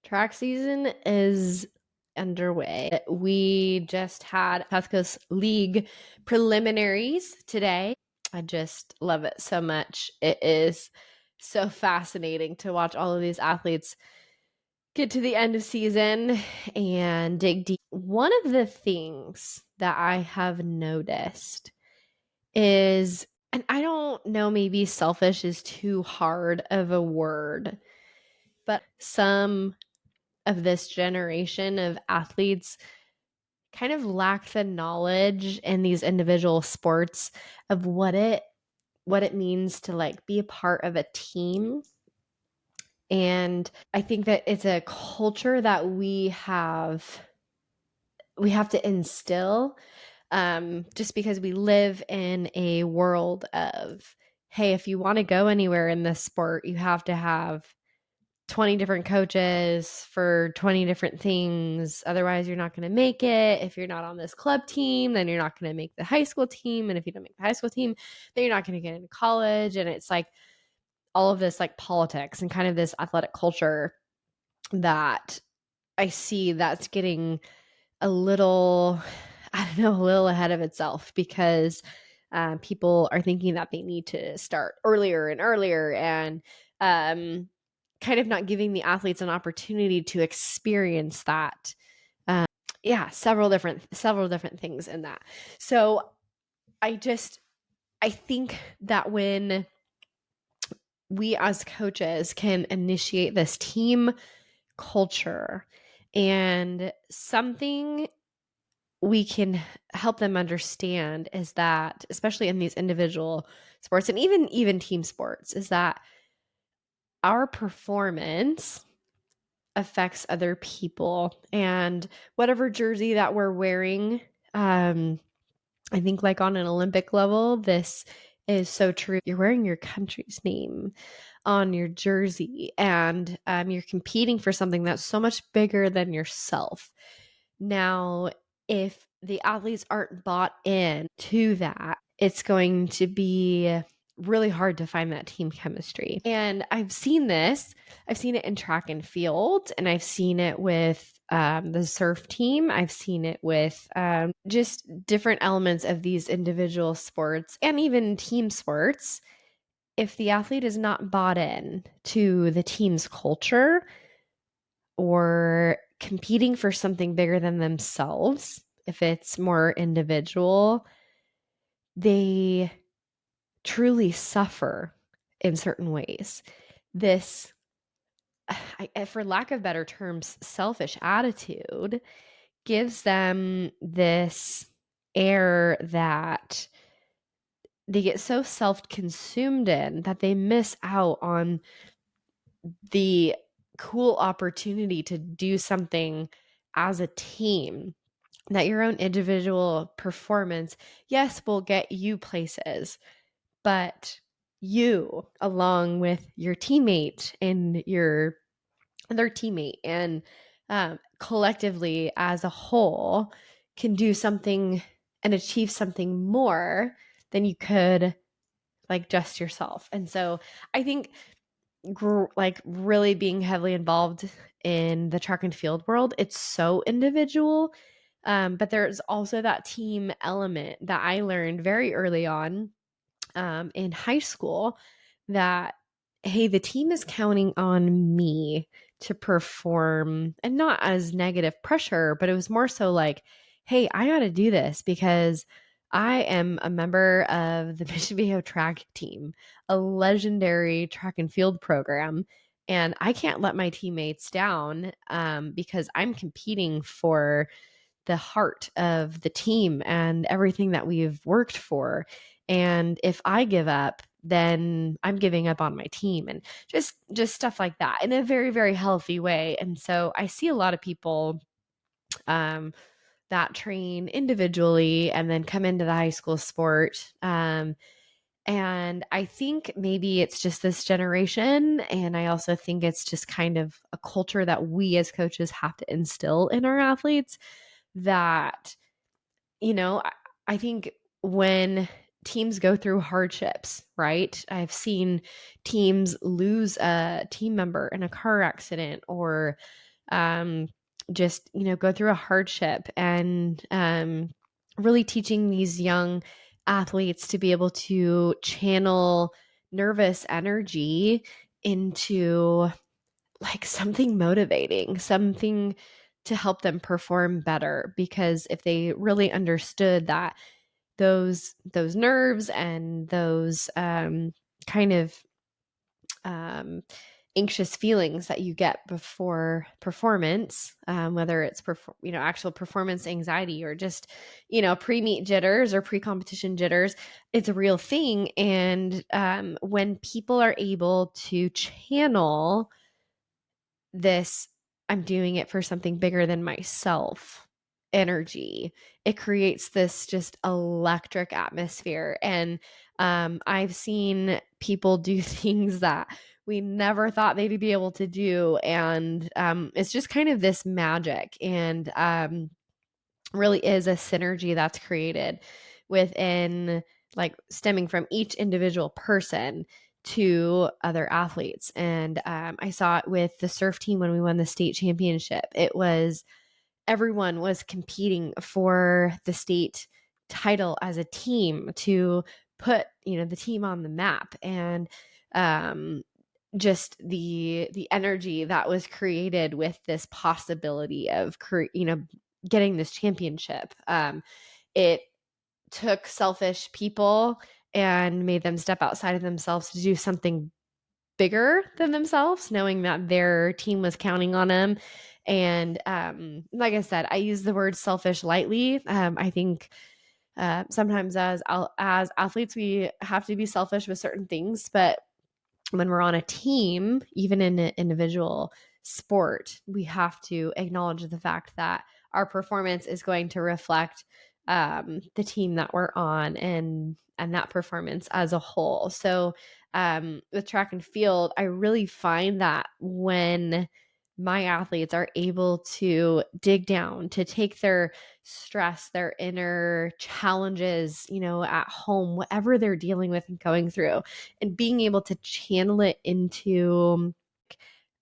Track season is underway. We just had South Coast League preliminaries today. I just love it so much. It is so fascinating to watch all of these athletes get to the end of season and dig deep. One of the things that I have noticed is, and I don't know, maybe selfish is too hard of a word, but some of this generation of athletes kind of lack the knowledge in these individual sports of what it means to like be a part of a team. And I think that it's a culture that we have to instill, just because we live in a world of, hey, if you want to go anywhere in this sport, you have to have 20 different coaches for 20 different things. Otherwise, you're not going to make it. If you're not on this club team, then you're not going to make the high school team. And if you don't make the high school team, then you're not going to get into college. And it's like all of this like politics and kind of this athletic culture that I see that's getting a little, I don't know, a little ahead of itself because people are thinking that they need to start earlier and earlier and kind of not giving the athletes an opportunity to experience that. Yeah, several different things in that. So I think that when we as coaches can initiate this team culture and something we can help them understand is that, especially in these individual sports and even team sports, is that our performance affects other people and whatever jersey that we're wearing. I think like on an Olympic level, this is so true. You're wearing your country's name on your jersey and you're competing for something that's so much bigger than yourself. Now, if the athletes aren't bought in to that, it's going to be really hard to find that team chemistry. And I've seen this. I've seen it in track and field, and I've seen it with the surf team. I've seen it with just different elements of these individual sports and even team sports. If the athlete is not bought in to the team's culture or competing for something bigger than themselves, if it's more individual, they truly suffer in certain ways. This, for lack of better terms, selfish attitude gives them this air that they get so self-consumed in that they miss out on the cool opportunity to do something as a team, that your own individual performance, yes, will get you places, but you, along with your teammate and your other teammate and collectively as a whole, can do something and achieve something more than you could like just yourself. And so I think like really being heavily involved in the track and field world, it's so individual. But there's also that team element that I learned very early on in high school that, hey, the team is counting on me to perform, and not as negative pressure, but it was more so like, hey, I got to do this because I am a member of the Mission Viejo track team, a legendary track and field program. And I can't let my teammates down because I'm competing for the heart of the team and everything that we've worked for. And if I give up, then I'm giving up on my team and just stuff like that in a very, very healthy way. And so I see a lot of people that train individually and then come into the high school sport. And I think maybe it's just this generation. And I also think it's just kind of a culture that we as coaches have to instill in our athletes that, I think when teams go through hardships, right? I've seen teams lose a team member in a car accident or just, go through a hardship, and really teaching these young athletes to be able to channel nervous energy into like something motivating, something to help them perform better. Because if they really understood that those nerves and those kind of um, anxious feelings that you get before performance, whether it's actual performance anxiety or just pre-meet jitters or pre-competition jitters, it's a real thing. And when people are able to channel this, I'm doing it for something bigger than myself energy, it creates this just electric atmosphere. And I've seen people do things that we never thought they'd be able to do. And it's just kind of this magic. And really is a synergy that's created within, like, stemming from each individual person to other athletes. And I saw it with the surf team when we won the state championship. It was everyone was competing for the state title as a team to put the team on the map. And um, just the energy that was created with this possibility of getting this championship. It took selfish people and made them step outside of themselves to do something bigger than themselves, knowing that their team was counting on them. And like I said, I use the word selfish lightly. I think sometimes as athletes, we have to be selfish with certain things, but when we're on a team, even in an individual sport, we have to acknowledge the fact that our performance is going to reflect the team that we're on, and that performance as a whole. So with track and field, I really find that when my athletes are able to dig down, to take their stress, their inner challenges, at home, whatever they're dealing with and going through, and being able to channel it into,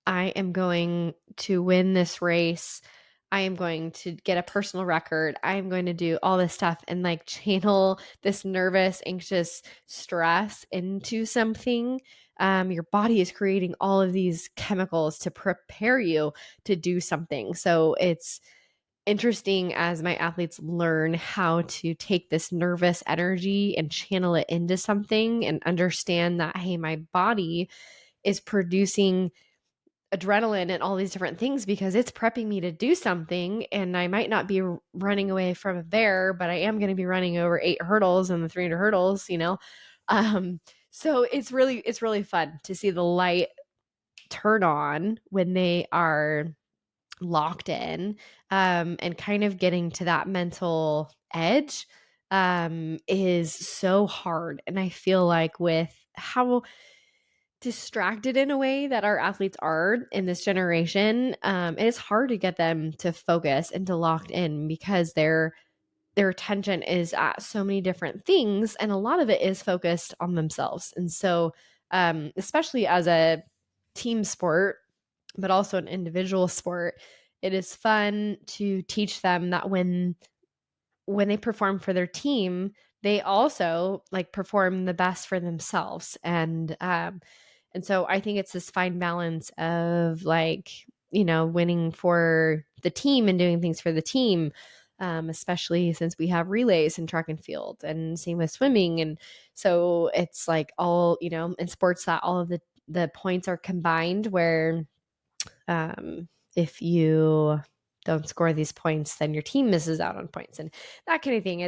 I am going to win this race. I am going to get a personal record. I am going to do all this stuff, and like channel this nervous, anxious stress into something. Your body is creating all of these chemicals to prepare you to do something. So it's interesting as my athletes learn how to take this nervous energy and channel it into something, and understand that, hey, my body is producing adrenaline and all these different things because it's prepping me to do something. And I might not be running away from a bear, but I am going to be running over 8 hurdles and the 300 hurdles. Um, so it's really fun to see the light turn on when they are locked in, and kind of getting to that mental edge is so hard. And I feel like with how distracted in a way that our athletes are in this generation, it is hard to get them to focus and to locked in, because their attention is at so many different things, and a lot of it is focused on themselves. And so especially as a team sport, but also an individual sport, it is fun to teach them that when they perform for their team, they also like perform the best for themselves. And so I think it's this fine balance of, like, winning for the team and doing things for the team, especially since we have relays in track and field, and same with swimming. And so it's like all, in sports, that all of the points are combined, where if you don't score these points, then your team misses out on points and that kind of thing.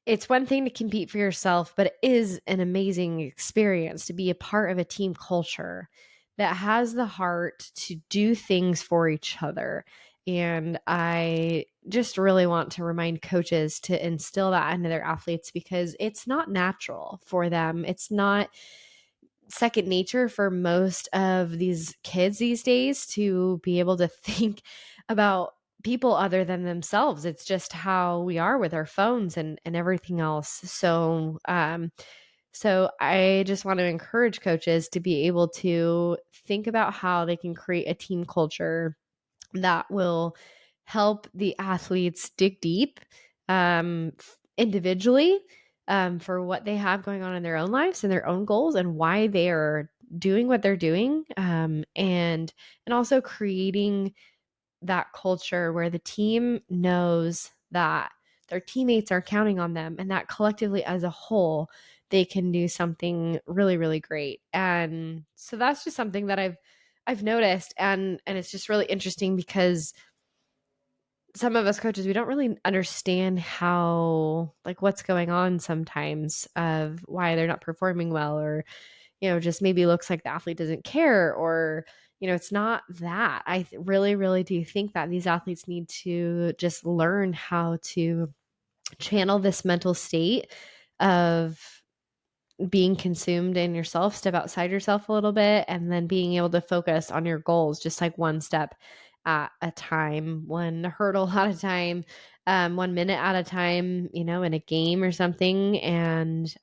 It's one thing to compete for yourself, but it is an amazing experience to be a part of a team culture that has the heart to do things for each other. And I just really want to remind coaches to instill that into their athletes, because it's not natural for them. It's not second nature for most of these kids these days to be able to think about people other than themselves. It's just how we are with our phones and everything else. So So I just want to encourage coaches to be able to think about how they can create a team culture that will help the athletes dig deep individually for what they have going on in their own lives and their own goals and why they are doing what they're doing, and also creating that culture where the team knows that their teammates are counting on them and that collectively as a whole they can do something really really great. And so that's just something that I've noticed, and it's just really interesting because some of us coaches, we don't really understand how, like, what's going on sometimes of why they're not performing well, or just maybe looks like the athlete doesn't care, or it's not that. Really really do think that these athletes need to just learn how to channel this mental state of being consumed in yourself, step outside yourself a little bit, and then being able to focus on your goals, just like one step at a time, one hurdle at a time, 1 minute at a time, in a game or something. And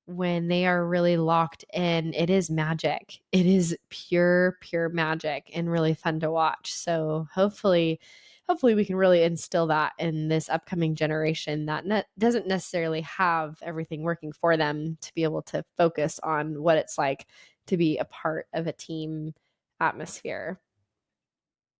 when they are really locked in, it is magic. It is pure, pure magic and really fun to watch. So hopefully we can really instill that in this upcoming generation that doesn't necessarily have everything working for them to be able to focus on what it's like to be a part of a team atmosphere.